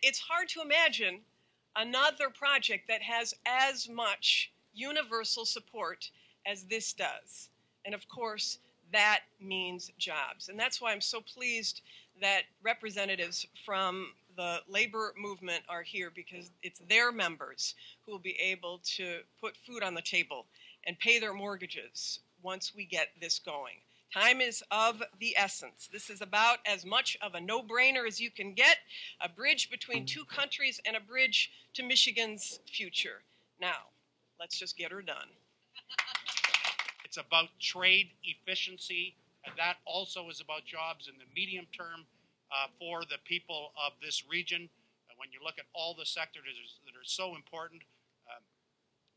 it's hard to imagine another project that has as much universal support as this does. And of course, that means jobs. And that's why I'm so pleased that representatives from the labor movement are here, because it's their members who will be able to put food on the table and pay their mortgages once we get this going. Time is of the essence. This is about as much of a no-brainer as you can get, a bridge between two countries and a bridge to Michigan's future. Now, let's just get her done. It's about trade efficiency, and that also is about jobs in the medium term for the people of this region. When you look at all the sectors that are so important,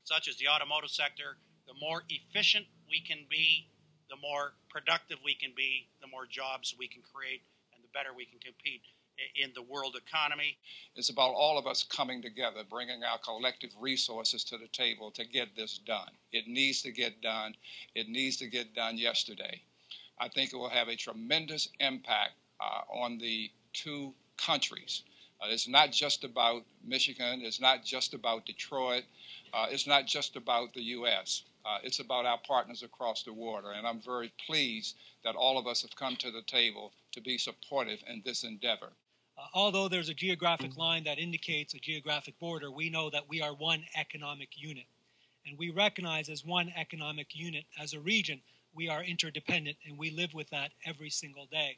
such as the automotive sector, the more efficient we can be, the more productive we can be, the more jobs we can create, and the better we can compete in the world economy. It's about all of us coming together, bringing our collective resources to the table to get this done. It needs to get done. It needs to get done yesterday. I think it will have a tremendous impact on the two countries. It's not just about Michigan. It's not just about Detroit. It's not just about the U.S. It's about our partners across the water, and I'm very pleased that all of us have come to the table to be supportive in this endeavor. Although there's a geographic line that indicates a geographic border, we know that we are one economic unit. And we recognize as one economic unit, as a region, we are interdependent, and we live with that every single day.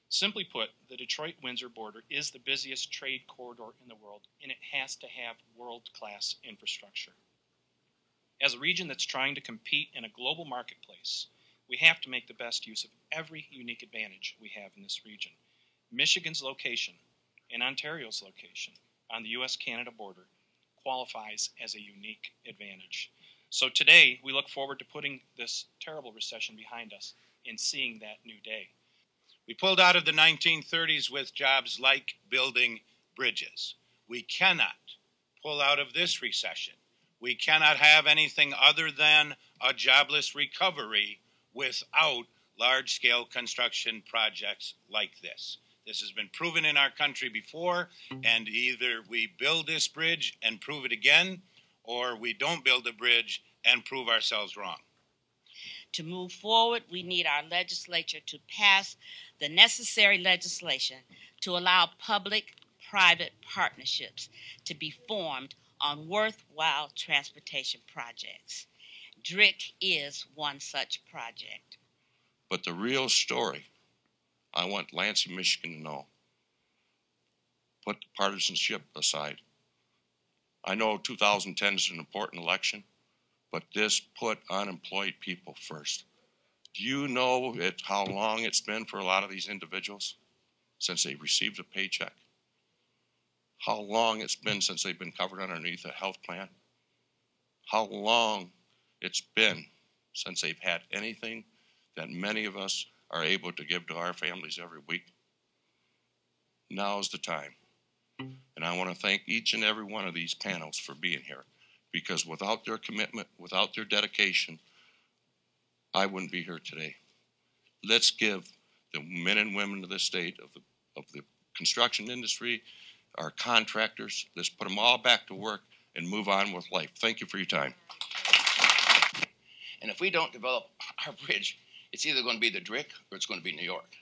Simply put, the Detroit-Windsor border is the busiest trade corridor in the world, and it has to have world-class infrastructure. As a region that's trying to compete in a global marketplace, we have to make the best use of every unique advantage we have in this region. Michigan's location and Ontario's location on the U.S.-Canada border qualifies as a unique advantage. So today, we look forward to putting this terrible recession behind us and seeing that new day. We pulled out of the 1930s with jobs like building bridges. We cannot pull out of this recession. We cannot have anything other than a jobless recovery without large-scale construction projects like this. This has been proven in our country before, and either we build this bridge and prove it again, or we don't build a bridge and prove ourselves wrong. To move forward, we need our legislature to pass the necessary legislation to allow public-private partnerships to be formed on worthwhile transportation projects. DRIC is one such project. But the real story, I want Lansing, Michigan to know. Put the partisanship aside. I know 2010 is an important election, but this put unemployed people first. Do you know how long it's been for a lot of these individuals since they received a paycheck? How long it's been since they've been covered underneath a health plan? How long it's been since they've had anything that many of us are able to give to our families every week? Now's the time. And I want to thank each and every one of these panels for being here, because without their commitment, without their dedication, I wouldn't be here today. Let's give the men and women of this state, of the construction industry, our contractors, let's put them all back to work and move on with life. Thank you for your time. And if we don't develop our bridge, it's either going to be the DRIC or it's going to be New York.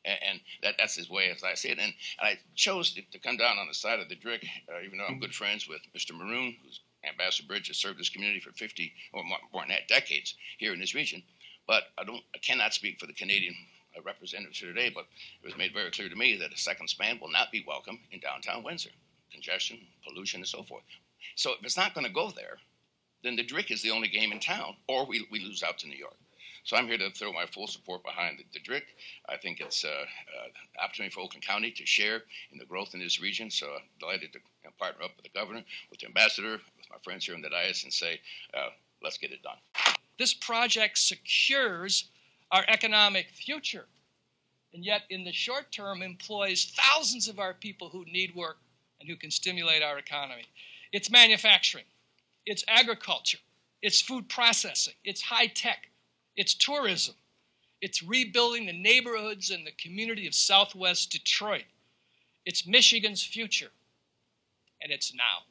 And that's his way, as I see it. And I chose to come down on the side of the DRIC, even though I'm good friends with Mr. Maroon, who's Ambassador Bridge, has served this community for 50 or more than that decades here in this region. But I cannot speak for the Canadian representatives here today, but it was made very clear to me that a second span will not be welcome in downtown Windsor. Congestion, pollution, and so forth. So if it's not going to go there, then the DRIC is the only game in town, or we lose out to New York. So I'm here to throw my full support behind the DRIC. I think it's an opportunity for Oakland County to share in the growth in this region. So I'm delighted to partner up with the governor, with the ambassador, with my friends here in the dais, and say, let's get it done. This project secures our economic future, and yet in the short term employs thousands of our people who need work and who can stimulate our economy. It's manufacturing, it's agriculture, it's food processing, it's high tech, it's tourism, it's rebuilding the neighborhoods and the community of Southwest Detroit. It's Michigan's future, and it's now.